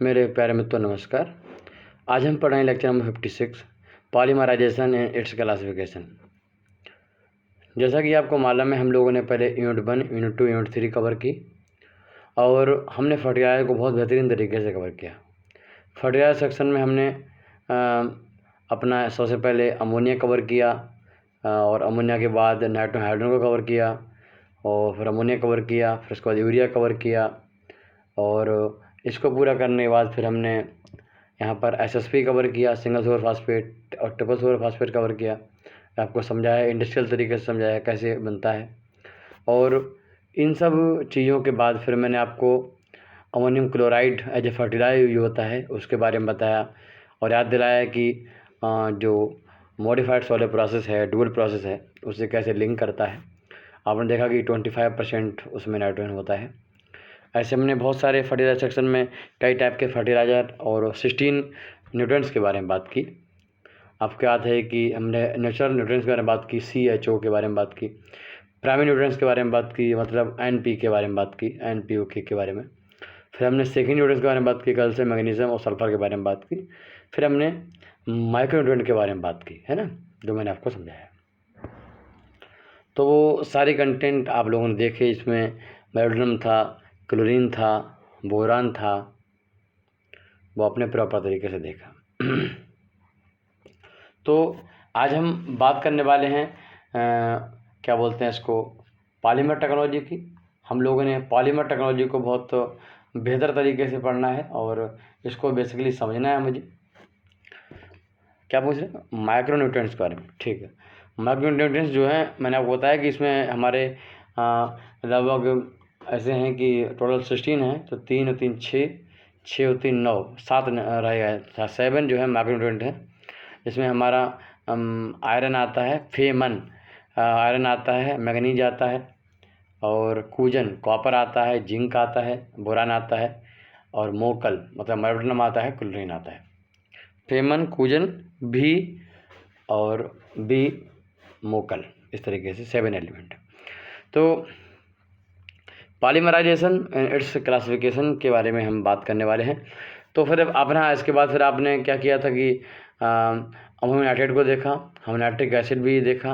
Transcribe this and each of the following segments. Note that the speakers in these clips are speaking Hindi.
मेरे प्यारे मित्रों नमस्कार। आज हम पढ़ेंगे lecture number 56 polymerization and its classification. जैसा कि आपको मालूम है, हम लोगों ने पहले यूनिट 1, यूनिट 2, यूनिट 3 कवर की और हमने फर्टिलाइजर को बहुत बेहतरीन तरीके से कवर किया। फर्टिलाइजर सेक्शन में हमने अपना सबसे पहले अमोनिया कवर किया और अमोनिया के बाद नाइट्रोजन हाइड्रोजन को कवर किया और फिर अमोनिया कवर किया, फिर उसके बाद यूरिया कवर किया और इसको पूरा करने के बाद फिर हमने यहाँ पर एसएसपी कवर किया, सिंगल सुपर फास्फेट और ट्रिपल सुपर फास्फेट कवर किया। आपको समझाया, इंडस्ट्रियल तरीके से समझाया कैसे बनता है। और इन सब चीज़ों के बाद फिर मैंने आपको ammonium chloride as a fertilizer use होता है उसके बारे में बताया और याद दिलाया कि जो मॉडिफाइड सॉइल प्रोसेस है, डुअल प्रोसेस है, उससे कैसे लिंक करता है। आपने देखा कि 25% उसमें नाइट्रोजन होता है। ऐसे हमने बहुत सारे फर्टिलाइजर सेक्शन में कई टाइप के फर्टिलाइज़र और 16 न्यूट्रिएंट्स के बारे में बात की। आपको याद है कि हमने नेचुरल न्यूट्रिएंट्स के बारे में बात की, CHO के बारे में बात की, प्राइमरी न्यूट्रिएंट्स के बारे में बात की, मतलब NP के बारे में बात की, NPK के बारे में। फिर हमने सेकेंडरी न्यूट्रिएंट्स के बारे में बात की, कैल्शियम, मैग्नीशियम और सल्फर के बारे में बात की। फिर हमने माइक्रो न्यूट्रिएंट के बारे में बात की, है ना, जो मैंने आपको समझाया। तो वो सारे कंटेंट आप लोगों ने देखे। इसमें मोलिब्डेनम था, क्लोरीन था, बोरान था, वो अपने प्रॉपर तरीके से देखा। तो आज हम बात करने वाले हैं क्या बोलते हैं इसको, पॉलीमर टेक्नोलॉजी की। हम लोगों ने पॉलीमर टेक्नोलॉजी को बहुत बेहतर तरीके से पढ़ना है और इसको बेसिकली समझना है मुझे। क्या पूछ रहे हैं? माइक्रो न्यूट्रिएंट्स के बारे में, ठीक है। माइक्रो न्यूट्रिएंट्स जो है, मैंने आपको बताया कि इसमें हमारे लगभग ऐसे हैं कि टोटल 16 है, तो 3 और 3 6, 6 और 3 9, 7 रहेगा, 7 जो है माइक्रो न्यूट्रिएंट है। इसमें हमारा आयरन आता है, फेमन आयरन आता है, मैग्नीज आता है और कूजन कॉपर आता है, जिंक आता है, बोरान आता है और मोकल मतलब मोलिब्डेनम आता है, क्लोरीन आता है। फेमन, कूजन, भी और बी, मोकल, इस तरीके से 7 एलिमेंट। तो पॉलीमराइजेशन एंड इट्स क्लासिफिकेशन के बारे में हम बात करने वाले हैं। तो फिर अपना इसके बाद फिर आपने क्या किया था कि अमोनियम नाइट्रेट को देखा, हम नाइट्रिक एसिड भी देखा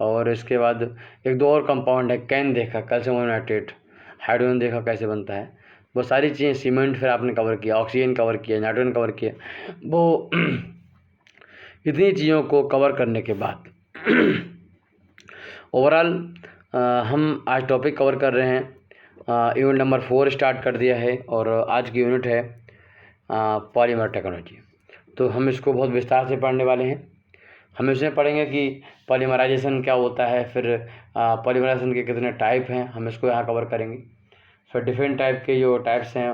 और इसके बाद एक दो और कंपाउंड है, कैन देखा, कैल्शियम अमोनियम नाइट्रेट, हाइड्रोजन देखा कैसे बनता है, वो सारी चीज़ें, सीमेंट फिर आपने कवर किया, ऑक्सीजन कवर किया, नाइट्रोजन कवर किया। वो इतनी चीज़ों को कवर करने के बाद ओवरऑल हम आज टॉपिक कवर कर रहे हैं। यूनिट नंबर 4 स्टार्ट कर दिया है और आज की यूनिट है पॉलीमर टेक्नोलॉजी। तो हम इसको बहुत विस्तार से पढ़ने वाले हैं। हम इसमें पढ़ेंगे कि पॉलीमराइजेशन क्या होता है, फिर पॉलीमराइजेशन के कितने टाइप हैं, हम इसको यहाँ कवर करेंगे। फिर डिफरेंट टाइप के जो टाइप्स हैं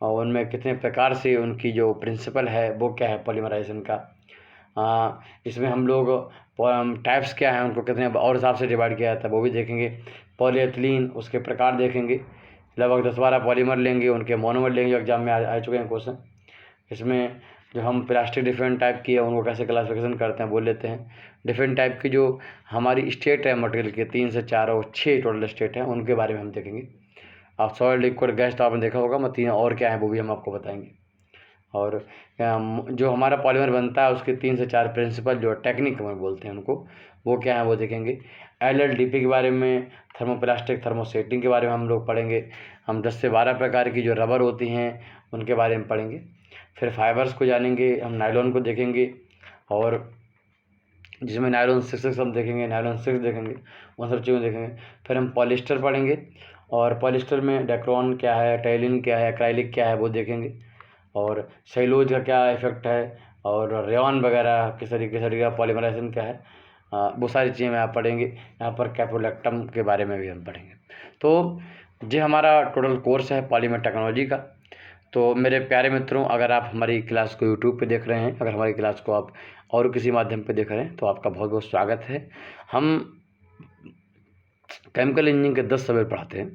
और उनमें कितने प्रकार से उनकी जो प्रिंसिपल है वो क्या है पॉलीमराइजेशन का। इसमें हम लोग टाइप्स क्या हैं, उनको कितने और हिसाब से डिवाइड किया जाता है वो भी देखेंगे। पॉलीएथिलीन, उसके प्रकार देखेंगे। लगभग 10-12 पॉलीमर लेंगे, उनके मोनोमर लेंगे, एग्जाम में आ चुके हैं क्वेश्चन। इसमें जो हम प्लास्टिक डिफरेंट टाइप की है उनको कैसे क्लासिफिकेशन करते हैं वो लेते हैं। डिफरेंट टाइप की जो हमारी स्टेट है मटेरियल के, 3 से 4 और 6 टोटल स्टेट हैं, उनके बारे में हम देखेंगे। आप सॉलिड, लिक्विड, गैस तो आपने देखा होगा, मैं 3 और क्या है वो भी हम आपको बताएंगे। और जो हमारा पॉलीमर बनता है उसके 3 से 4 प्रिंसिपल जो टेक्निक हम बोलते हैं उनको, वो क्या है वो देखेंगे। LLDP के बारे में, थर्मोप्लास्टिक थर्मोसेटिंग के बारे में हम लोग पढ़ेंगे। हम 10 से 12 प्रकार की जो रबर होती हैं उनके बारे में पढ़ेंगे। फिर फाइबर्स को जानेंगे, हम नायलॉन को देखेंगे और जिसमें नायलॉन 6 हम देखेंगे, नायलॉन 6 देखेंगे, उन सब चीज़ों देखेंगे। फिर हम पॉलिस्टर पढ़ेंगे और पॉलिस्टर में डेक्रोन क्या है, टेलिन क्या है, एक्राइलिक क्या है वो देखेंगे और सेलुलोज का क्या इफेक्ट है और रेयॉन वगैरह किस तरीके का पॉलीमराइजेशन क्या है, वो सारी चीज़ें में आप पढ़ेंगे। यहाँ पर कैप्रोलैक्टम के बारे में भी हम पढ़ेंगे। तो ये हमारा टोटल कोर्स है पॉलीमर टेक्नोलॉजी का। तो मेरे प्यारे मित्रों, अगर आप हमारी क्लास को यूट्यूब पे देख रहे हैं, अगर हमारी क्लास को आप और किसी माध्यम पे देख रहे हैं तो आपका बहुत बहुत स्वागत है। हम केमिकल इंजीनियरिंग के 10 सब्जेक्ट पढ़ाते हैं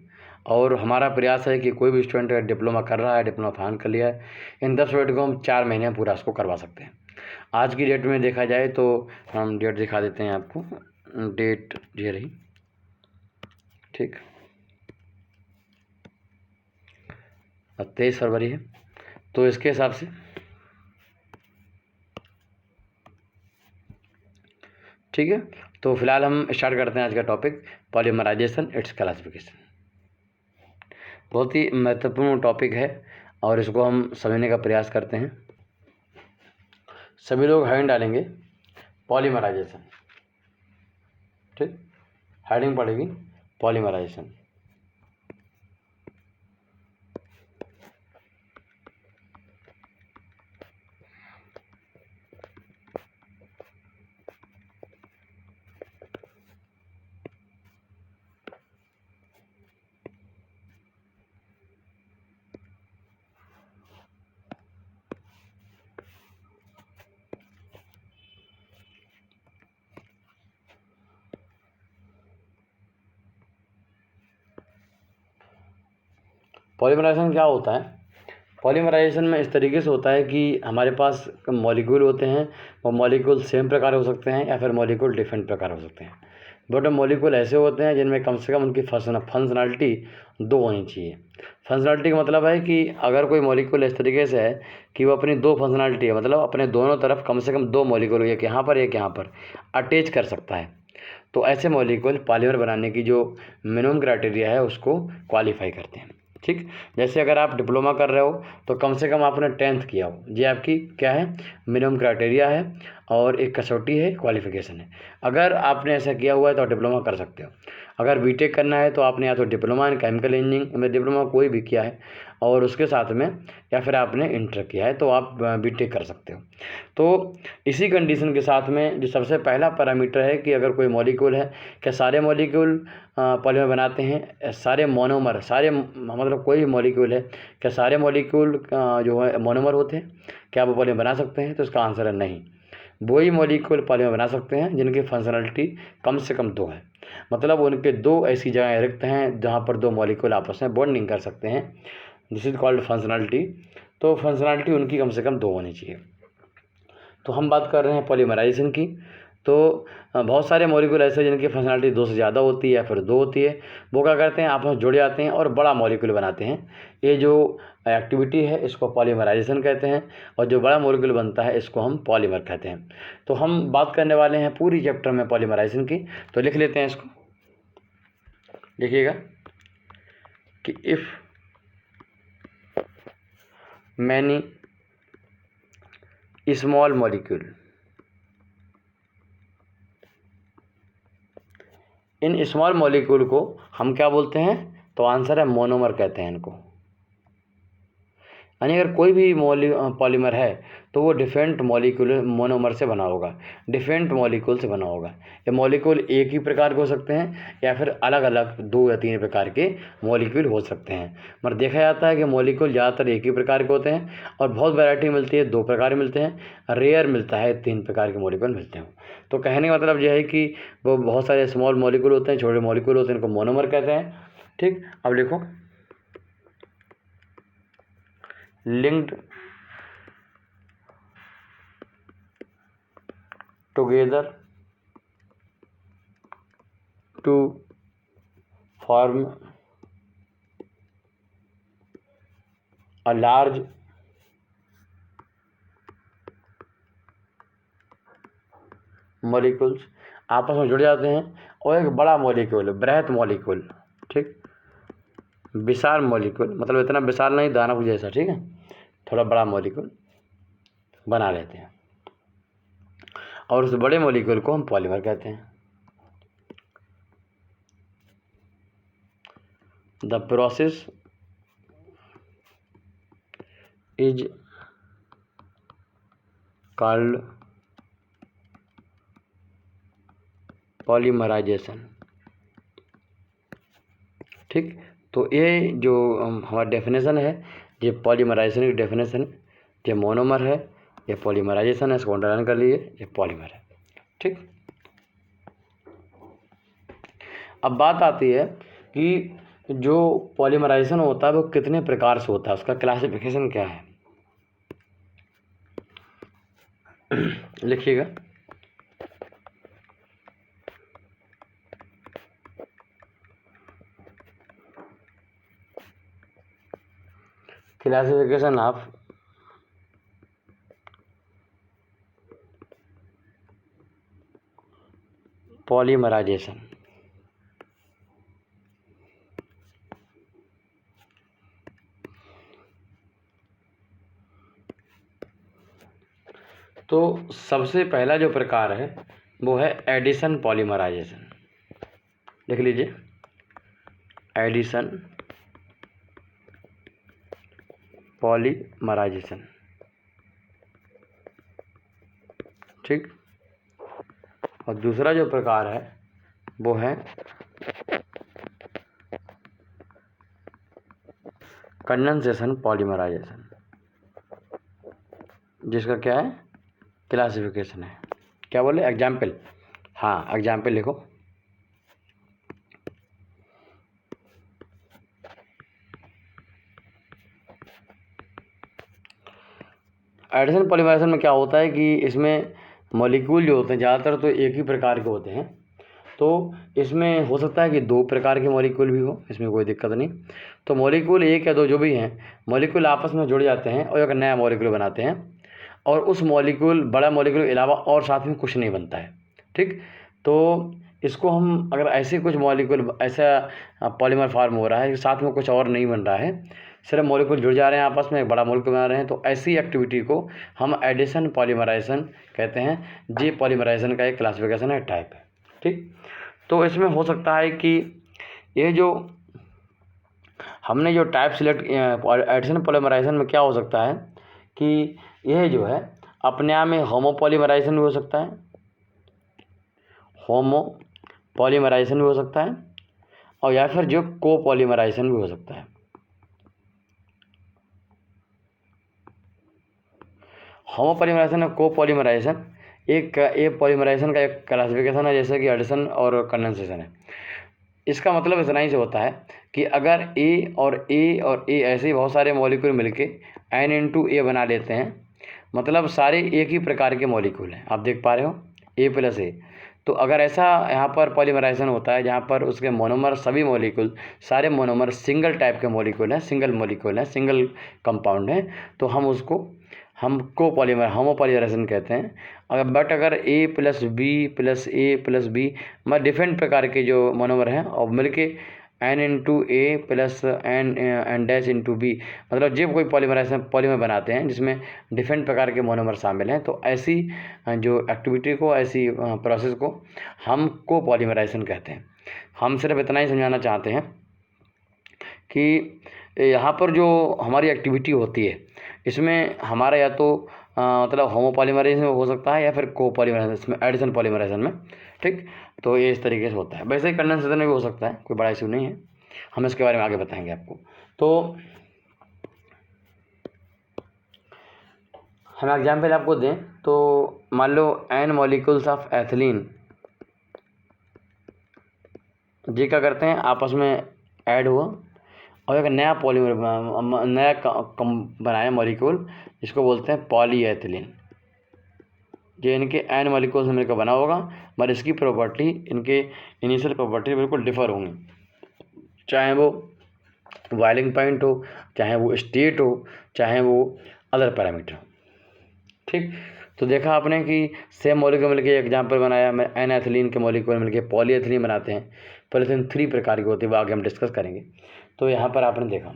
और हमारा प्रयास है कि कोई भी स्टूडेंट अगर डिप्लोमा कर रहा है, डिप्लोमा फाइनल कर लिया है, इन 10 सब्जेक्ट को हम 4 महीने में पूरा इसको करवा सकते हैं। आज की डेट में देखा जाए तो हम डेट दिखा देते हैं आपको। डेट ये रही, ठीक, 23 फरवरी है। तो इसके हिसाब से ठीक है। तो फिलहाल हम स्टार्ट करते हैं आज का टॉपिक, पॉलीमराइजेशन इट्स क्लासिफिकेशन। बहुत ही महत्वपूर्ण टॉपिक है और इसको हम समझने का प्रयास करते हैं। सभी लोग हेडिंग डालेंगे पॉलीमराइजेशन, ठीक, हेडिंग पड़ेगी पॉलीमराइजेशन। पॉलीमराइजेशन क्या होता है? पॉलीमराइजेशन में इस तरीके से होता है कि हमारे पास मॉलिक्यूल होते हैं, वो मॉलिक्यूल सेम प्रकार हो सकते हैं या फिर मॉलिक्यूल डिफरेंट प्रकार हो सकते हैं। बट मॉलिक्यूल ऐसे होते हैं जिनमें कम से कम उनकी फंक्शनलिटी 2 होनी चाहिए। फंक्शनलिटी का मतलब है कि अगर कोई मॉलिक्यूल इस तरीके से है कि वो अपनी 2 फंक्शनलिटी है, मतलब अपने दोनों तरफ कम से कम 2 मॉलिक्यूल, एक यहाँ पर एक यहाँ पर अटैच कर सकता है, तो ऐसे मॉलिक्यूल पॉलीमर बनाने की जो मिनिमम क्राइटेरिया है उसको क्वालिफाई करते हैं। ठीक, जैसे अगर आप डिप्लोमा कर रहे हो तो कम से कम आपने 10th किया हो, ये आपकी क्या है, मिनिमम क्राइटेरिया है और एक कसौटी है, क्वालिफिकेशन है। अगर आपने ऐसा किया हुआ है तो आप डिप्लोमा कर सकते हो। अगर बीटेक करना है तो आपने या तो डिप्लोमा इन केमिकल इंजीनियरिंग में डिप्लोमा कोई भी किया है और उसके साथ में या फिर आपने इंटर किया है तो आप बीटेक कर सकते हो। तो इसी कंडीशन के साथ में जो सबसे पहला पैरामीटर है कि अगर कोई मॉलिक्यूल है, क्या सारे मॉलिक्यूल पॉलीमर बनाते हैं, सारे मोनोमर, सारे मतलब कोई भी मॉलिक्यूल है, क्या सारे मॉलिक्यूल जो है मोनोमर होते हैं, क्या वो पॉलीमर बना सकते हैं? तो इसका आंसर है नहीं। वही मॉलिक्यूल पॉलीमर बना सकते हैं जिनकी फंक्शनलिटी कम से कम 2 है, मतलब उनके 2 ऐसी जगहें रिक्त हैं जहाँ पर 2 मॉलिक्यूल आपस में बॉन्डिंग कर सकते हैं, दिस इज कॉल्ड फंक्शनलिटी। तो फंक्शनलिटी उनकी कम से कम 2 होनी चाहिए। तो हम बात कर रहे हैं पॉलीमराइजेशन की। तो बहुत सारे मॉलिक्यूल ऐसे हैं जिनकी फंक्शनलिटी 2 से ज़्यादा होती है या फिर 2 होती है, वो क्या करते हैं, आपस में जुड़ जाते हैं और बड़ा मॉलिक्यूल बनाते हैं। ये जो एक्टिविटी है इसको पॉलीमराइजेशन कहते हैं और जो बड़ा मॉलिक्यूल बनता है इसको हम पॉलीमर कहते हैं। तो हम बात करने वाले हैं पूरी चैप्टर में पॉलीमराइजेशन की, तो लिख लेते हैं इसको, लिखिएगा कि if many small molecule, in small molecule को हम क्या बोलते हैं? तो आंसर है मोनोमर कहते हैं इनको। यानी अगर कोई भी पॉलीमर है तो वो डिफरेंट मॉलिक्यूल मोनोमर से बना होगा, डिफरेंट मॉलिक्यूल से बना होगा। ये मॉलिक्यूल एक ही प्रकार के हो सकते हैं या फिर अलग अलग 2 या 3 प्रकार के मॉलिक्यूल हो सकते हैं। मगर देखा जाता है कि मॉलिक्यूल ज़्यादातर एक ही प्रकार के होते हैं और बहुत वैरायटी मिलती है, 2 प्रकार मिलते हैं, रेयर मिलता है 3 प्रकार के मॉलिक्यूल मिलते हैं। तो कहने का मतलब यह है कि वो बहुत सारे स्मॉल मॉलिक्यूल होते हैं, छोटे मॉलिक्यूल होते हैं, इनको मोनोमर कहते हैं। ठीक, अब लिखो linked together to form a large molecules आपस में जुड़ जाते हैं और एक बड़ा मॉलिक्यूल, बृहत मॉलिक्यूल, ठीक, विशाल मॉलिक्यूल, मतलब इतना विशाल नहीं, दानव जैसा, ठीक है, थोड़ा बड़ा मॉलिक्यूल बना लेते हैं और उस बड़े मॉलिक्यूल को हम पॉलीमर कहते हैं। The process is called polymerization. ठीक, तो ये जो हमारा डेफिनेशन है, ये पॉलीमराइजेशन की डेफिनेशन, ये मोनोमर है, ये पॉलीमराइजेशन है, इसको अंडरलाइन कर लीजिए, ये पॉलीमर है। ठीक, अब बात आती है कि जो पॉलीमराइजेशन होता है वो कितने प्रकार से होता है, उसका क्लासिफिकेशन क्या है। लिखिएगा क्लासिफिकेशन ऑफ पॉलीमराइजेशन। तो सबसे पहला जो प्रकार है वो है एडिशन पॉलीमराइजेशन। लिख लीजिए, एडिशन पॉलीमराइजेशन। ठीक। और दूसरा जो प्रकार है वो है कंडेंसेशन पॉलीमराइजेशन, जिसका क्या है, क्लासिफिकेशन है। क्या बोले, एग्जाम्पल? हाँ, एग्जाम्पल लिखो। एडिशन पॉलीमराइजेशन में क्या होता है कि इसमें मॉलिक्यूल जो होते हैं ज़्यादातर तो एक ही प्रकार के होते हैं। तो इसमें हो सकता है कि 2 प्रकार के मॉलिक्यूल भी हो, इसमें कोई दिक्कत नहीं। तो मॉलिक्यूल 1 या 2 जो भी हैं, मॉलिक्यूल आपस में जुड़ जाते हैं और एक नया मॉलिक्यूल बनाते हैं, और उस मॉलिक्यूल, बड़ा मॉलिक्यूल के अलावा और साथ में कुछ नहीं बनता है। ठीक। तो इसको हम, अगर ऐसे कुछ मॉलिक्यूल, ऐसा पॉलीमर फॉर्म हो रहा है कि साथ में कुछ और नहीं बन रहा है, सिर्फ मॉलिक्यूल जुड़ जा रहे हैं आपस में, एक बड़ा मॉलिक्यूल बना रहे हैं, तो ऐसी एक्टिविटी को हम एडिशन पॉलीमराइजेशन कहते हैं। ये पॉलीमराइजेशन का एक क्लासिफिकेशन है, टाइप है। ठीक। तो इसमें हो सकता है कि ये जो हमने जो टाइप सिलेक्ट, एडिशन पॉलीमराइजेशन में क्या हो सकता है कि यह जो है अपने आप में होमो पॉलीमराइजेशन भी हो सकता है, होमो पॉलीमराइजेशन भी हो सकता है, और या फिर जो को पॉलीमराइजेशन भी हो सकता है। होमो पॉलीमराइजेशन और को पॉलीमराइजेशन एक पॉलीमराइजेशन का एक क्लासिफिकेशन है, जैसे कि एडिशन और कंडेंसेशन है। इसका मतलब इतना ही से होता है कि अगर ए और ए ऐसे ही बहुत सारे मॉलिक्यूल मिलके N×A बना लेते हैं, मतलब सारे एक ही प्रकार के मॉलिक्यूल हैं, आप देख पा रहे हो, A+A। तो अगर ऐसा यहाँ पर पॉलीमराइजेशन होता है जहाँ पर उसके मोनोमर, सभी मॉलिक्यूल, सारे मोनोमर सिंगल टाइप के मॉलिक्यूल हैं, सिंगल मॉलिक्यूल हैं, सिंगल कंपाउंड हैं, तो हम उसको को पॉलीमर, होमो पॉलीमराइजेशन कहते हैं। अगर A+B+A+B मतलब डिफरेंट प्रकार के जो मोनोमर हैं और मिलके N×A प्लस N-B, मतलब जब कोई पॉलीमर बनाते हैं जिसमें डिफरेंट प्रकार के मोनोमर शामिल हैं, तो ऐसी जो एक्टिविटी को, ऐसी प्रोसेस को हम को पॉलीमराइजेशन कहते हैं। हम सिर्फ इतना ही समझाना चाहते हैं कि यहाँ पर जो हमारी एक्टिविटी होती है, इसमें हमारा या तो मतलब होमो पॉलीमराइजेशन हो सकता है या फिर को पॉलीमराइजेशन में, एडिशन पॉलीमराइजेशन में। ठीक। तो ये इस तरीके से होता है। वैसे ही कंडेंसेशन में भी हो सकता है, कोई बड़ा इशू नहीं है, हम इसके बारे में आगे बताएंगे आपको। तो हम एग्जाम्पल आपको दें तो मान लो N मॉलिक्यूल्स ऑफ एथिलीन, जी क्या करते हैं, आपस में ऐड हुआ और एक नया पॉलीमर, नया बनाया मॉलिक्यूल, जिसको बोलते हैं पॉलीएथिलीन। जो इनके N मॉलिक्यूल से मिलकर बना होगा, मगर इसकी प्रॉपर्टी, इनके इनिशियल प्रॉपर्टी बिल्कुल डिफर होंगी, चाहे वो बॉइलिंग पॉइंट हो, चाहे वो स्टेट हो, चाहे वो अदर पैरामीटर हो। ठीक। तो देखा आपने कि सेम मॉलिक्यूल मिलकर एग्जाम्पल बनाया, मैं N एथिलीन के मॉलिक्यूल मिलकर पॉलीएथिलीन बनाते हैं। पॉलीएथिलीन 3 प्रकार के होते हैं, वो आगे हम डिस्कस करेंगे। तो यहाँ पर आपने देखा।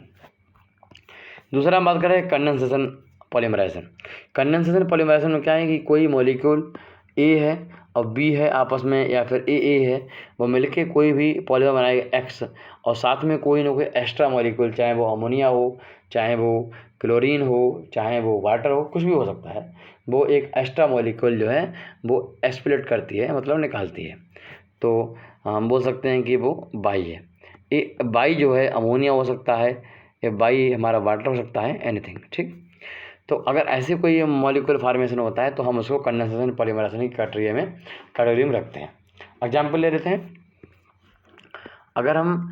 दूसरा हम बात करें कंडेंसेशन पॉलीमराइजेशन। कंडेंसेशन पॉलीमराइजेशन में क्या है कि कोई मॉलिक्यूल A है और B है आपस में, या फिर AA है, वो मिलके कोई भी पॉलीमर बनाएगा X, और साथ में कोई ना कोई एक्स्ट्रा मॉलिक्यूल, चाहे वो अमोनिया हो, चाहे वो क्लोरीन हो, चाहे वो वाटर हो, कुछ भी हो सकता है, वो एक एक्स्ट्रा मॉलिक्यूल जो है वो एक्सप्लेट करती है, मतलब निकालती है। तो हम बोल सकते हैं कि वो बाई है। ये बाई जो है अमोनिया हो सकता है, ये बाई हमारा वाटर हो सकता है, एनीथिंग। ठीक। तो अगर ऐसे कोई मॉलिक्यूल फॉर्मेशन होता है तो हम उसको कंडेंसेशन पॉलीमराइजेशन की कैटेगरी में रखते हैं। एग्जाम्पल ले लेते हैं। अगर हम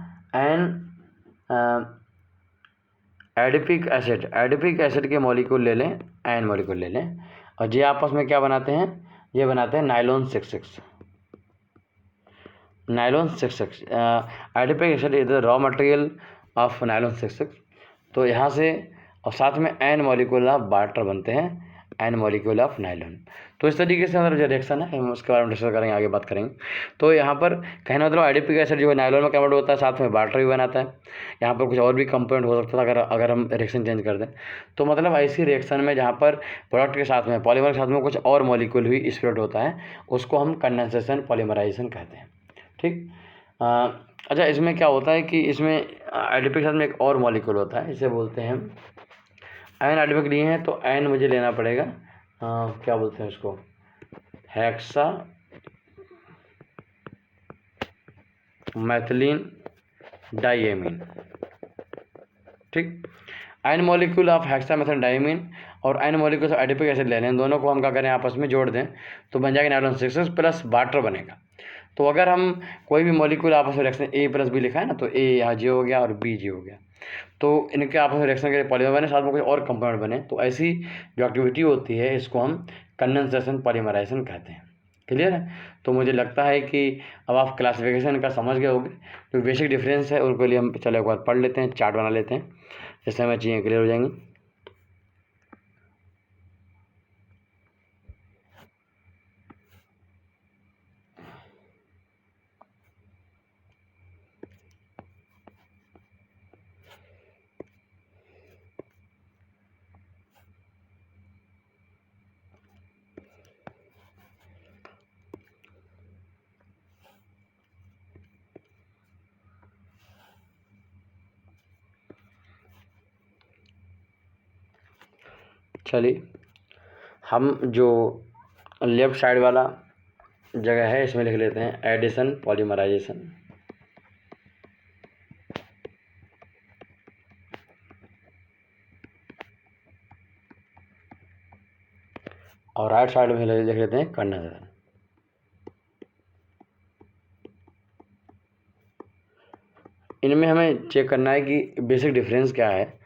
एडिपिक एसिड के मॉलिक्यूल ले लें, एन मॉलिक्यूल ले लें, और ये आपस में क्या बनाते हैं, ये बनाते हैं nylon 6,6। Nylon 6,6 adipic acid is the raw material of nylon 6,6। तो यहाँ से और साथ में एन मॉलिक्यूल ऑफ वाटर बनते हैं, एन मॉलिक्यूल ऑफ नाइलॉन। तो इस तरीके से मतलब जो रिएक्शन है हम उसके बारे में डिस्कस करेंगे, आगे बात करेंगे। तो यहाँ पर कहना मतलब एडिपिक एसिड जो है नाइलॉन में कन्वर्ट होता है, साथ में वाटर भी बनाता है। यहाँ पर कुछ और भी कंपोनेंट हो सकता था अगर हम रिएक्शन चेंज कर दें। तो मतलब ऐसी रिएक्शन में जहाँ पर प्रोडक्ट के साथ में, पॉलीमर के साथ में कुछ और मॉलिक्यूल भी स्प्रेड होता है, उसको हम कंडेंसेशन पॉलीमराइजेशन कहते हैं। ठीक। अच्छा, इसमें क्या होता है कि इसमें एडिपिक के साथ में एक और मॉलिक्यूल होता है, इसे बोलते हैं हम एन। एडिपिक लिए हैं तो एन मुझे लेना पड़ेगा, क्या बोलते हैं उसको, हेक्सा मैथिलीन डाइएमीन। ठीक। N molecule of hexamethylene diamine और n molecule of adipic acid ले लें, दोनों को हम क्या करें आपस में जोड़ दें तो बन जाएगा नाइलॉन 6 प्लस वाटर बनेगा। तो अगर हम कोई भी मॉलिक्यूल आपस में रिएक्शन ए प्लस बी लिखा है ना, तो ए यहाँ जी हो गया और बी जी हो गया, तो इनके आपस में रिएक्शन के पॉलीमर बने, साथ में कोई और कंपाउंड बने। तो ऐसी जो एक्टिविटी होती है इसको हम कंडेंसेशन पॉलीमराइजेशन कहते हैं। क्लियर है? तो मुझे लगता है कि अब आप क्लासिफिकेशन का समझ गए होंगे। जो बेसिक डिफरेंस है उनके लिए हम चलो एक बार पढ़ लेते हैं, चार्ट बना लेते हैं, जिससे हमें चीज़ें क्लियर हो जाएंगी। चलिए, हम जो लेफ्ट साइड वाला जगह है इसमें लिख लेते हैं एडिशन पॉलीमराइजेशन, और राइट साइड में लिख लेते हैं कंडेंसेशन। इनमें हमें चेक करना है कि बेसिक डिफरेंस क्या है,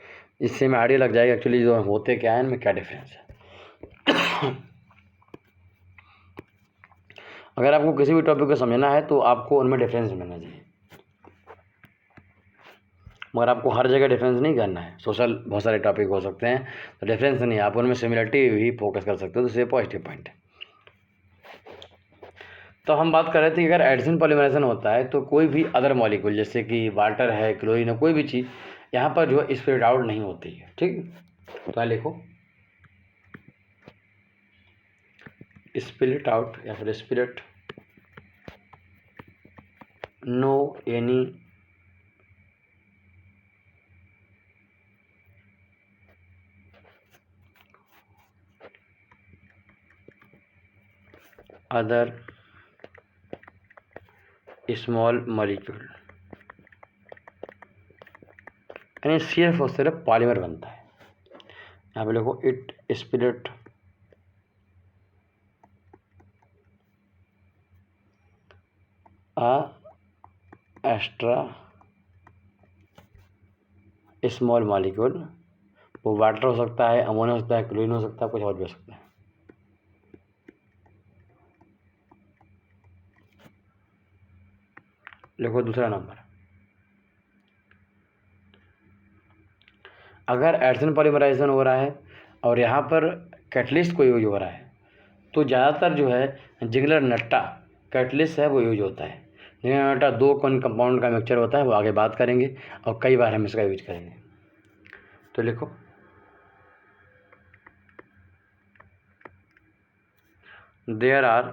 इससे हमें आइडिया लग जाएगा एक्चुअली जो होते क्या है, इनमें क्या डिफरेंस है। अगर आपको किसी भी टॉपिक को समझना है तो आपको उनमें डिफरेंस मिलना चाहिए, मगर आपको हर जगह डिफरेंस नहीं करना है। सोशल बहुत सारे टॉपिक हो सकते हैं तो डिफरेंस नहीं, आप उनमें सिमिलरिटी भी फोकस कर सकते हो, तो ये पॉजिटिव पॉइंट है। तो हम बात कर रहे थे कि अगर एडिशन पॉलीमराइजेशन होता है तो कोई भी अदर मॉलिक्यूल जैसे कि वाटर है, क्लोरीन है, कोई भी चीज़ यहाँ पर जो है स्प्रेड आउट नहीं होती है। ठीक। तो यहाँ लिखो स्प्लिट आउट या फिर split no any other small molecule, यानी सिर्फ और सिर्फ पॉलीमर बनता है। यहाँ पे लिखो it split extra small molecule, वो वाटर हो सकता है, अमोनिया हो सकता है, क्लोरीन हो सकता है, कुछ और भी हो सकता है। लिखो दूसरा नंबर, अगर एडिशन पॉलीमराइजेशन हो रहा है और यहाँ पर कैटलिस्ट को यूज हो रहा है तो ज़्यादातर जो है जिगलर नट्टा कैटलिस्ट है वो यूज होता है। जिगलर नट्टा दो कौन कंपाउंड का मिक्सचर होता है, वो आगे बात करेंगे और कई बार हम इसका यूज करेंगे। तो लिखो देयर आर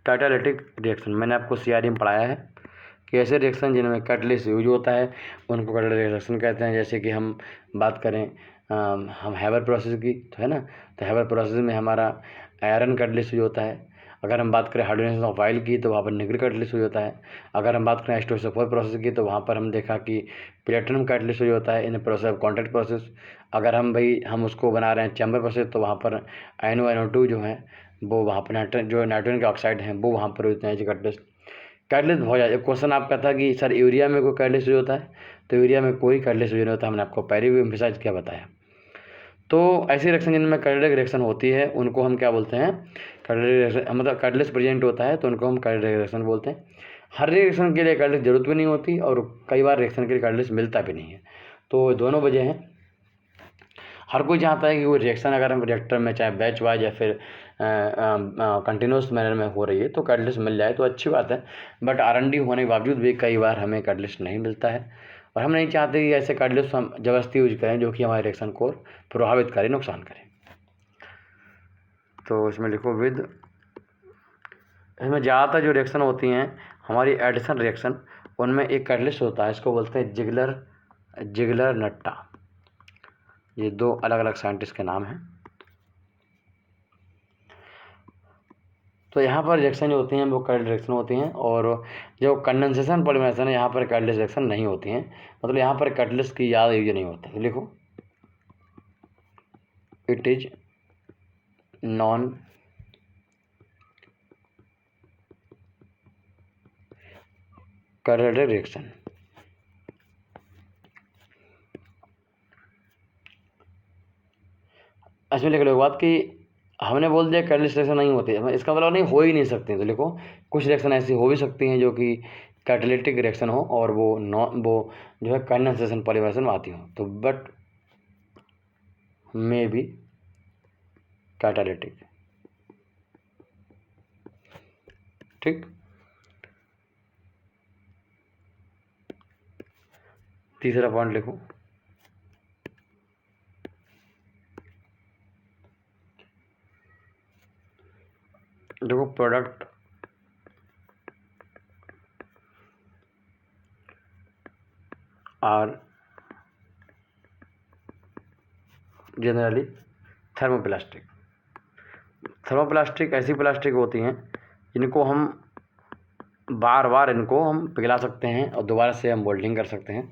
कैटालिटिक रिएक्शन, मैंने आपको सीआरई में पढ़ाया है कि ऐसे रिएक्शन जिनमें कैटलिस्ट यूज होता है उनको कैटालिटिक रिएक्शन कहते हैं। जैसे कि हम बात करें हम हैबर प्रोसेस की, तो है ना, तो हैबर प्रोसेस में हमारा आयरन कैटलिस्ट यूज होता है। अगर हम बात करें हाइड्रोजन ऑफ ऑयल की तो वहाँ पर निकल कैटलिस्ट यूज होता है। अगर हम बात करें एस्टोसोफोर प्रोसेस की तो वहाँ पर हम देखा कि प्लेटिनम कैटलिस्ट यूज होता है in process of contact process. अगर हम उसको बना रहे हैं चैम्बर प्रोसेस तो वहाँ पर NO2 जो है वो वहाँ पर नाइट्रोजन के ऑक्साइड हैं वो वहाँ पर होते हैं कैटलिस्ट। कैटलिस्ट बहुत ज़्यादा क्वेश्चन आपका था कि सर यूरिया में कोई कैटलिस्ट यूज होता है, तो यूरिया में कोई कैटलिस्ट यूज नहीं होता, हमने आपको पहले भी एम्फसाइज किया बताया। तो ऐसी रिएक्शन जिनमें कैटालिटिक रिएक्शन होती है उनको हम क्या बोलते हैं, कैटालिटिक रिएक्शन, मतलब कैटलिस्ट प्रेजेंट होता है तो उनको हम कैटालिटिक रिएक्शन बोलते हैं। हर रिएक्शन के लिए कैटलिस्ट जरूरत भी नहीं होती और कई बार रिएक्शन के लिए कैटलिस्ट मिलता भी नहीं है, तो दोनों वजह हैं। हर कोई चाहता है कि वो रिएक्शन अगर हम रिएक्टर में चाहे बैच वाइज या फिर कंटिन्यूस मैनर में हो रही है तो कैटलिस्ट मिल जाए तो अच्छी बात है। बट R&D होने के बावजूद भी कई बार हमें कैटलिस्ट नहीं मिलता है, और हम नहीं चाहते कि ऐसे कैटलिस्ट हम ज़बरदस्ती यूज करें जो कि हमारे रिएक्शन को प्रभावित करे, नुकसान करे। तो इसमें लिखो विद, इसमें ज़्यादातर जो रिएक्शन होती हैं हमारी एडिशन रिएक्शन, उनमें एक कैटलिस्ट होता है, इसको बोलते हैं जिगलर नट्टा। ये दो अलग अलग साइंटिस्ट के नाम हैं। तो यहाँ पर रिएक्शन जो होती हैं वो कैटलिस्ट रिएक्शन होती हैं, और जो कंडेंसेशन पॉलीमराइजेशन है यहाँ पर कैटलिस्ट रिएक्शन नहीं होती हैं, मतलब यहाँ पर कैटलिस्ट की ज़्यादा यूज नहीं होता है। लिखो it is non catalytic reaction. इसमें लिख लो बात कि हमने बोल दिया कैटलिस्ट रिएक्शन नहीं होती है, इसका मतलब नहीं हो ही नहीं सकती। तो लिखो कुछ रिएक्शन ऐसी हो भी सकती हैं जो कि कैटालिटिक रिएक्शन हो और वो जो है कंडेंसेशन पॉलीमराइजेशन में आती हो, तो बट मे बी कैटालिटिक। ठीक, तीसरा पॉइंट लिखो product are generally thermoplastic. Thermoplastic ऐसी प्लास्टिक होती हैं जिनको हम बार बार इनको हम पिघला सकते हैं और दोबारा से हम मोल्डिंग कर सकते हैं।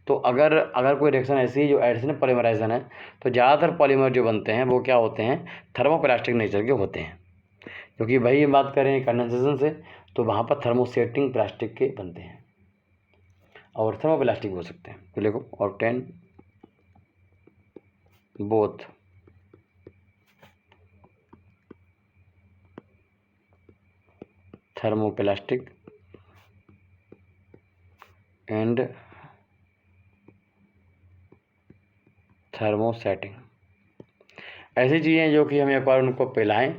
तो अगर कोई रिएक्शन ऐसी जो एडिशन पॉलीमराइजेशन है, तो ज़्यादातर पॉलीमर जो बनते हैं वो क्या होते हैं, थर्मोप्लास्टिक नेचर के होते हैं। क्योंकि वही बात करें कंडेंसेशन से, तो वहाँ पर थर्मोसेटिंग प्लास्टिक के बनते हैं और थर्मोप्लास्टिक हो सकते हैं। तो देखो obtain both thermoplastic and thermosetting, ऐसी चीज़ें जो कि हम एक बार उनको पिलाएं,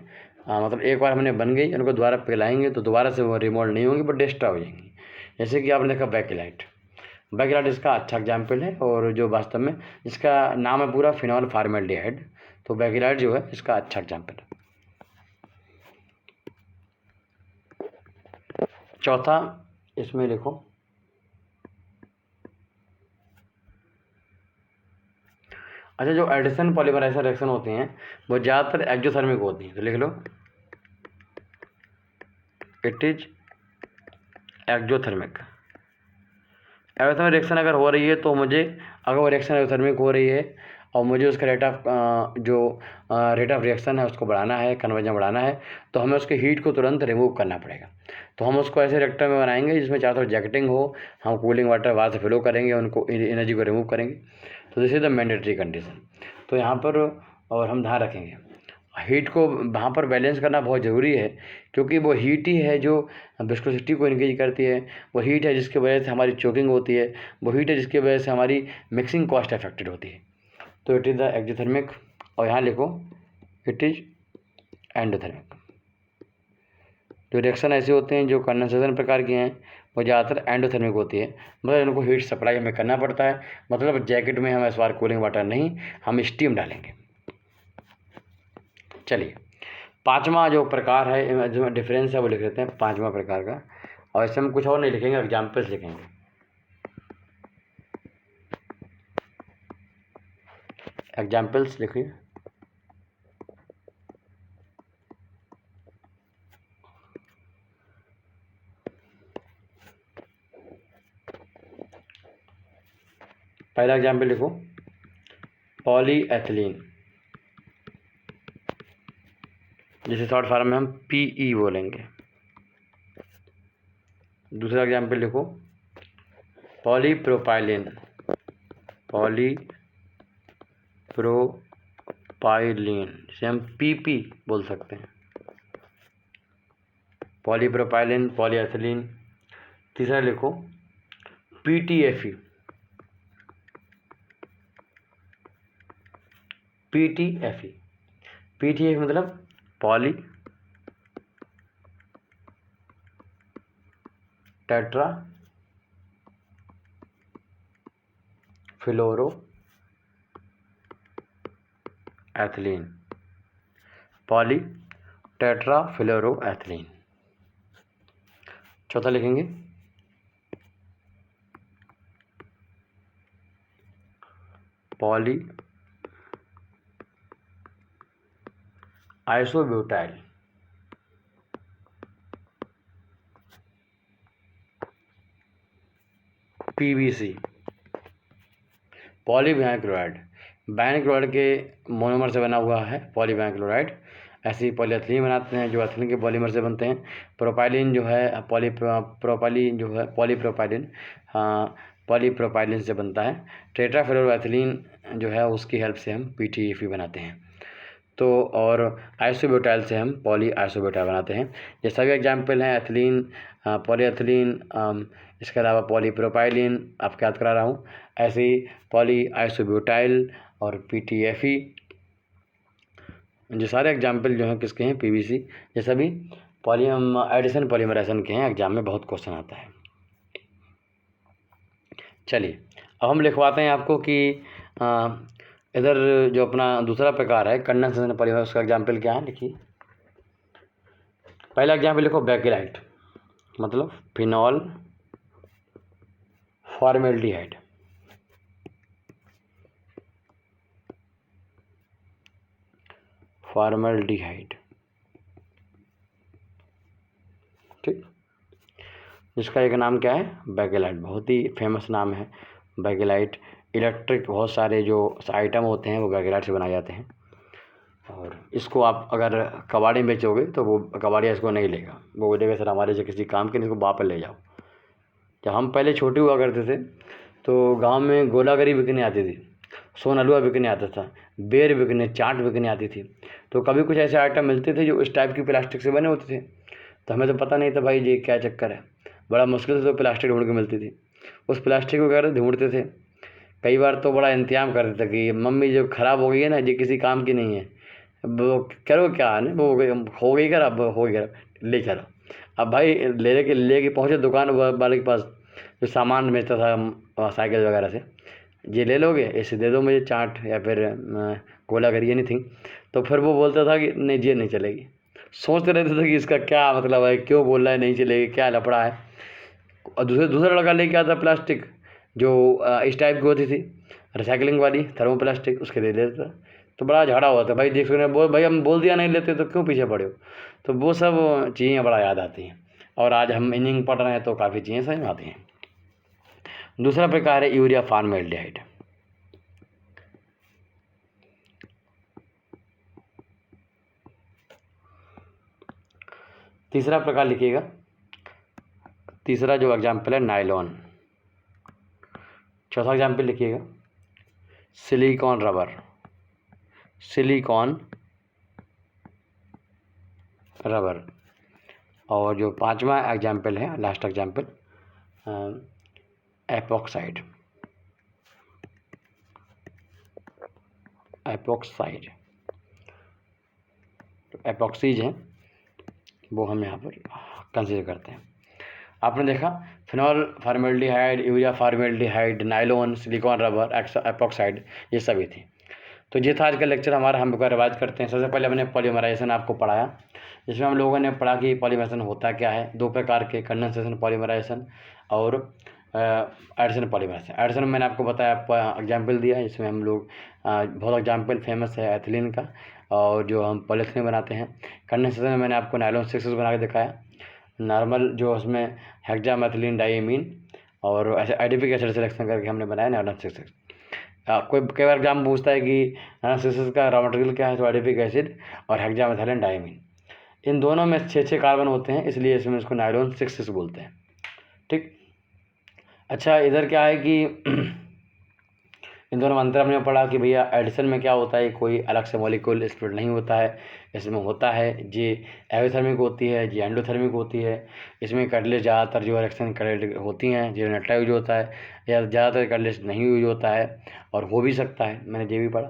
मतलब एक बार हमने बन गई, उनको दोबारा पिलाएंगे तो दोबारा से वो रिमोल्ड नहीं होंगी बट डिस्ट्रॉय हो जाएंगी। जैसे कि आपने देखा बैकेलाइट इसका अच्छा एग्जाम्पल है, और जो वास्तव में इसका नाम है पूरा फिनॉल फार्मेल्डिहाइड, तो बैकेलाइट जो है इसका अच्छा एग्जाम्पल है। चौथा इसमें लिखो अच्छा, जो एडिशन पॉलीमराइजेशन रिएक्शन होती हैं वो ज़्यादातर एक्जोथर्मिक होती हैं। तो लिख लो it is exothermic. Exothermic reaction अगर हो रही है तो मुझे, अगर वो रिएक्शन एक्जोथर्मिक हो रही है और मुझे उसका रेट ऑफ रिएक्शन है उसको बढ़ाना है, कन्वर्जन बढ़ाना है, तो हमें उसके हीट को तुरंत रिमूव करना पड़ेगा। तो हम उसको ऐसे रिएक्टर में बनाएंगे जिसमें चारों तरफ जैकेटिंग हो, हम कूलिंग वाटर बाहर से फ्लो करेंगे, उनको एनर्जी को रिमूव करेंगे। तो this is the mandatory condition. तो यहाँ पर और हम ध्यान रखेंगे हीट को वहाँ पर बैलेंस करना बहुत ज़रूरी है, क्योंकि वो हीट ही है जो विस्कोसिटी को इंक्रीज करती है, वो हीट है जिसकी वजह से हमारी चोकिंग होती है, वो हीट है जिसकी वजह से हमारी मिक्सिंग कॉस्ट अफेक्टेड होती है। तो इट इज़ द एक्जोथर्मिक, और यहाँ लिखो इट इज एंडोथर्मिक। जो रिएक्शन ऐसे होते हैं जो कंडेंसेशन प्रकार की हैं वो ज़्यादातर एंडोथर्मिक होती है, मतलब इनको हीट सप्लाई हमें करना पड़ता है, मतलब जैकेट में हम इस बार कूलिंग वाटर नहीं, हम स्टीम डालेंगे। चलिए पांचवा जो प्रकार है, जो डिफरेंस है वो लिख लेते हैं पांचवा प्रकार का, और इसमें हम कुछ और नहीं लिखेंगे, एग्जाम्पल्स लिखेंगे। एग्जाम्पल्स लिखिए। पहला एग्जाम्पल लिखो पॉलीएथिलीन, जिसे शॉर्ट फॉर्म में हम PE बोलेंगे। दूसरा एग्जाम्पल लिखो पॉलीप्रोपाइलीन, जिसे हम PP बोल सकते हैं, पॉलीप्रोपाइलीन, पॉलीएथिलीन। तीसरा लिखो PTFE, PTFE। PTFE मतलब पॉली टेट्रा फ्लोरो एथिलीन, पॉली टेट्रा फ्लोरो एथिलीन। चौथा लिखेंगे poly isobutyl, PBC, polyvinyl chloride. Vinyl chloride के मोनोमर से बना हुआ है पॉलीविनाइल क्लोराइड। ऐसे ही पॉलीएथिलीन बनाते हैं जो एथिलीन के पॉलीमर से बनते हैं। प्रोपाइलिन जो है प्रोपाइलिन जो है पॉलीप्रोपाइलिन, पॉलीप्रोपाइलिन से बनता है। टेट्राफ्लोरोएथिलीन जो है उसकी हेल्प से हम PTFE बनाते हैं। तो और आइसोब्यूटाइल से हम पॉली आइसोब्यूटाइल बनाते हैं। ये सभी एग्जाम्पल हैं एथिलीन, पॉलीएथिलीन, इसके अलावा पॉलीप्रोपाइलिन आपको याद करा रहा हूँ। ऐसे ही पॉली आइसोब्यूटाइल और PTFE, जो सारे एग्जाम्पल जो हैं किसके हैं, PBC। ये सभी एडिशन पॉलीमराइजेशन के हैं, एग्जाम में बहुत क्वेश्चन आता है। चलिए अब हम लिखवाते हैं आपको कि इधर जो अपना दूसरा प्रकार है कंडेंसेशन पॉलीमर, उसका एग्जाम्पल क्या है लिखिए। पहला एग्जाम्पल लिखो बेकेलाइट, मतलब फिनॉल फॉर्मेल्डिहाइड। फॉर्मेल्डिहाइड, ठीक, जिसका एक नाम क्या है, बेकेलाइट। बहुत ही फेमस नाम है बेकेलाइट। इलेक्ट्रिक बहुत सारे जो आइटम होते हैं वो बेकेलाइट से बनाए जाते हैं। और इसको आप अगर कबाड़ी में बेचोगे तो वो कबाड़िया इसको नहीं लेगा, वो बोलेगा सर हमारे से किसी काम के नहीं, इसको वापस ले जाओ। जब हम पहले छोटे हुआ करते थे तो गांव में गोलागरी बिकने आती थी, सोन हलवा बिकने आता था, बेर बिकने, चाट बिकने आती थी। तो कभी कुछ ऐसे आइटम मिलते थे जो इस टाइप की प्लास्टिक से बने होते थे, तो हमें तो पता नहीं था भाई ये क्या चक्कर है। बड़ा मुश्किल से तो प्लास्टिक ढूंढ के मिलती थी, उस प्लास्टिक वगैरह ढूंढते थे। कई बार तो बड़ा इंतजाम करते थे कि मम्मी जब ख़राब हो गई है ना, ये किसी काम की नहीं है, वो करो क्या है, वो हो गई कर, अब हो गई कर, ले चलो। अब भाई ले के पहुँचे दुकान वाले के पास जो सामान बेचता था साइकिल वगैरह से, ये ले लोगे, ऐसे दे दो मुझे चाट या फिर गोला करिए एनीथिंग। तो फिर वो बोलता था कि नहीं ये नहीं चलेगी। सोचते रहते थे कि इसका क्या मतलब है, क्यों बोल रहा है नहीं चलेगी, क्या लफड़ा है। और दूसरा लड़का लेके आता प्लास्टिक जो इस टाइप की होती थी, रिसाइकलिंग वाली थर्मोप्लास्टिक, उसके दे देता। तो बड़ा झगड़ा हुआ था, भाई देख सुने भाई हम बोल दिया नहीं लेते तो क्यों पीछे पड़े हो। तो वो सब चीज़ें बड़ा याद आती हैं, और आज हम इंजीनियरिंग पढ़ रहे हैं तो काफ़ी चीज़ें समझ में आती हैं। दूसरा प्रकार है यूरिया फॉर्मेल्डिहाइड। तीसरा प्रकार लिखिएगा, तीसरा जो एग्जाम्पल है नायलॉन। चौथा एग्जाम्पल लिखिएगा सिलिकॉन रबर, सिलिकॉन रबर। और जो पांचवा एग्जाम्पल है, लास्ट एग्जाम्पल, एपॉक्साइड, एपॉक्साइड। एपॉक्सीज हैं वो हम यहाँ पर कंसीडर करते हैं। आपने देखा phenol formaldehyde, urea formaldehyde, nylon, silicone rubber, epoxide, ये सभी थी। तो ये था आज का लेक्चर हमारा, हम लोग रिवाइज करते हैं। सबसे पहले हमने पॉलीमराइजेशन आपको पढ़ाया, जिसमें हम लोगों ने पढ़ा कि पॉलीमराइजेशन होता क्या है, दो प्रकार के, कंडेंसेशन पॉलीमराइजेशन और एडिशन पॉलीमराइजेशन। एडिशन में मैंने आपको बताया, एग्जाम्पल दिया है, इसमें हम लोग बहुत एग्जाम्पल फेमस है एथिलीन का, और जो हम पॉलीथिलीन बनाते हैं। कंडेंसेशन में मैंने आपको नायलॉन 6 बना के दिखाया, नॉर्मल जो उसमें हेक्सामेथिलीन डाइमीन और ऐसे एडिपिक एसिड सिलेक्शन करके हमने बनाया नायलॉन 6। कोई कई बार एग्जाम पूछता है कि नायलॉन 6 का रॉ मटेरियल क्या है, तो एडिपिक एसिड और हेक्सामेथिलीन डाइमीन, इन दोनों में 6 कार्बन होते हैं, इसलिए इसमें इसको नायलॉन 6 बोलते हैं। ठीक, अच्छा इधर क्या है कि इन दोनों में अंतर हमने पढ़ा कि भैया एडिशन में क्या होता है, कोई अलग से मॉलिक्यूल स्प्लिट नहीं होता है, इसमें होता है जी एवोथर्मिक होती है, जी एंडोथर्मिक होती है। इसमें कैटलिस्ट ज़्यादातर जो रिएक्शन कैटलिस्ट होती हैं, जो नेट्रा यूज होता है, या ज़्यादातर कैटलिस्ट नहीं यूज होता है, और हो भी सकता है, मैंने ये भी पढ़ा।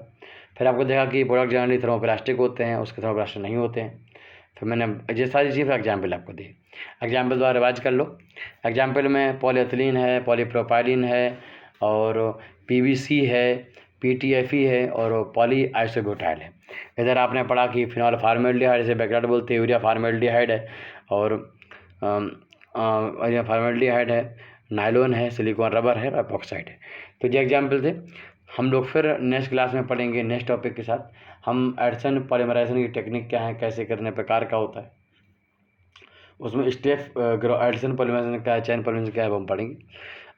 फिर आपको देखा कि प्रोडक्ट जनरली थर्मोप्लास्टिक होते हैं, उसके थर्मोप्लास्टिक नहीं होते हैं। फिर मैंने ये सारी चीज़ एग्जाम्पल आपको दी। एग्जाम्पल द्वारा रिवाइज कर लो। एग्जाम्पल में पॉलीएथिलीन है, पॉलीप्रोपाइलीन है, और पीवीसी है, पीटीएफई है, और पॉली आइसोब्यूटाइल है। इधर आपने पढ़ा कि फिनॉल फार्मेल्डिहाइड, इसे बैकग्राउंड बोलते हैं, यूरिया फार्मेल्डिहाइड है, और फार्मेल्डिहाइड है, नायलॉन है, सिलिकॉन रबर है, और एपॉक्साइड है। तो ये एग्जाम्पल थे। हम लोग फिर नेक्स्ट क्लास में पढ़ेंगे नेक्स्ट टॉपिक के साथ। हम एडिशन पॉलीमराइजेशन की टेक्निक क्या है, कैसे करने प्रकार का होता है, उसमें स्टेप एडिशन पॉलीमराइजेशन क्या है, चेन पॉलीमराइजेशन क्या है, वो हम पढ़ेंगे।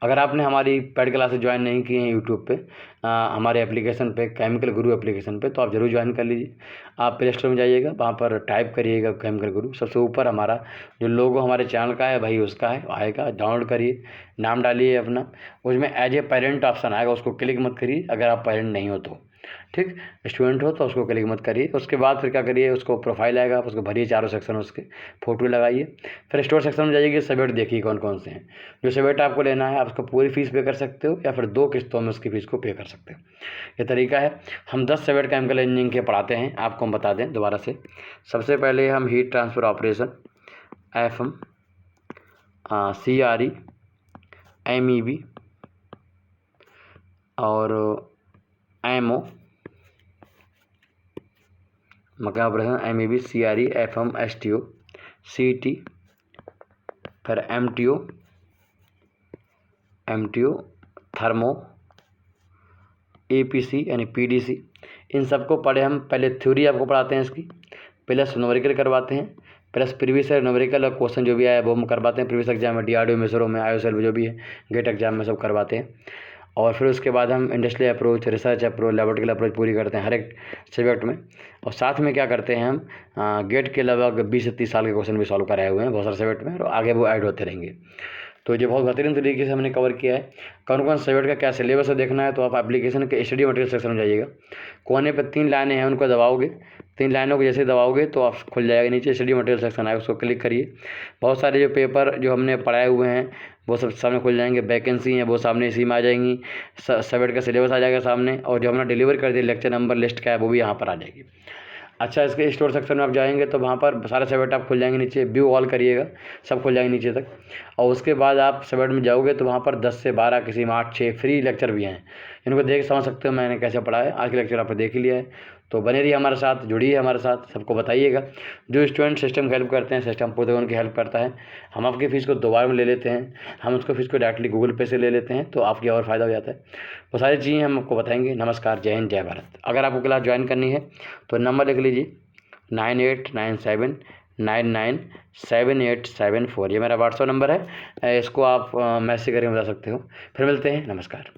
अगर आपने हमारी पेड क्लासेस ज्वाइन नहीं की हैं यूट्यूब पे, हमारे एप्लीकेशन पे, केमिकल गुरु एप्लीकेशन पे, तो आप ज़रूर ज्वाइन कर लीजिए। आप प्ले स्टोर में जाइएगा, वहाँ पर टाइप करिएगा केमिकल गुरु, सबसे ऊपर हमारा जो लोगो हमारे चैनल का है भाई उसका है, आएगा, डाउनलोड करिए, नाम डालिए अपना, उसमें एज ए पेरेंट ऑप्शन आएगा, उसको क्लिक मत करिए अगर आप पेरेंट नहीं हो तो, ठीक। स्टूडेंट हो तो उसको क्लिक मत करिए। उसके बाद फिर क्या करिए, उसको प्रोफाइल आएगा, उसको भरिए, चारों सेक्शन उसके फ़ोटो लगाइए। फिर स्टोर सेक्शन में जाइए, सब्जेक्ट देखिए कौन कौन से हैं। जो सब्जेक्ट आपको लेना है आप उसको पूरी फीस पे कर सकते हो, या फिर 2 किस्तों में उसकी फ़ीस को पे कर सकते हो। ये तरीका है। हम 10 सब्जेक्ट केमिकल इंजीनियरिंग के पढ़ाते हैं। आपको हम बता दें दोबारा से, सबसे पहले हम heat transfer operation, FM, CRE, MEB और MO, मका operation, MEB, CRE, FM, STO, CT, फिर MTO, थर्मो, APC यानी PDC, इन सबको पढ़े हम। पहले थ्योरी आपको पढ़ाते हैं इसकी, प्लस न्यूमेरिकल करवाते हैं, प्लस प्रीवियस न्यूमेरिकल और क्वेश्चन जो भी आया वो हम करवाते हैं प्रीवियस एग्जाम में, DRDO, मिसरो में, IOCL जो भी है, गेट एग्जाम में सब करवाते हैं। और फिर उसके बाद हम industrial approach, research approach, laboratory approach पूरी करते हैं हर एक सब्जेक्ट में। और साथ में क्या करते हैं हम, गेट के लगभग 20 से 30 साल के क्वेश्चन भी सॉल्व कराए हुए हैं बहुत सारे सब्जेक्ट में, और आगे वो ऐड होते रहेंगे। तो ये बहुत बेहतरीन तरीके से हमने कवर किया है। कौन कौन सब्जेक्ट का क्या सिलेबस है देखना है तो आप एप्लीकेशन के स्टडी मटेरियल सेक्शन में जाइएगा। कोने पर 3 लाइनें हैं, उनको दबाओगे, 3 लाइनों को जैसे दबाओगे तो आप खुल जाएगा, नीचे स्टडी मटेरियल सेक्शन आएगा, उसको क्लिक करिए। बहुत सारे जो पेपर जो हमने पढ़ाए हुए हैं वो सब सामने खुल जाएंगे। वैकेंसी हैं वो सामने इसी में आ जाएंगी, सब्जेक्ट का सिलेबस आ जाएगा सामने, और जो हमने डिलीवर कर दिया लेक्चर नंबर लिस्ट का है वो भी यहाँ पर आ जाएगी। अच्छा, इसके स्टोर सेक्शन में आप जाएंगे तो वहाँ पर सारे सब्जेक्ट आप खुल जाएंगे, नीचे व्यू ऑल करिएगा, सब खुल जाएंगे नीचे तक। और उसके बाद आप सब्जेक्ट में जाओगे तो वहाँ पर 10 से 12, किसी में 8, 6 फ्री लेक्चर भी हैं, इनको देख समझ सकते हो मैंने कैसे पढ़ा है। आज के लेक्चर आपने देख ही लिया है। तो बने रहिए हमारे साथ, जुड़िए हमारे साथ, सबको बताइएगा। जो स्टूडेंट सिस्टम हेल्प करते हैं, सिस्टम पूरे उनकी हेल्प करता है। हम आपकी फ़ीस को 2 बार में ले लेते हैं, हम उसको फ़ीस को डायरेक्टली गूगल पे से ले लेते हैं, तो आपकी और फ़ायदा हो जाता है। वो सारी चीज़ें हम आपको बताएंगे। नमस्कार, जय हिंद, जय भारत। अगर आपको क्लास ज्वाइन करनी है तो नंबर लिख लीजिए 9897997874, ये मेरा व्हाट्सअप नंबर है। इसको आप मैसेज करके बता सकते हो। फिर मिलते हैं, नमस्कार।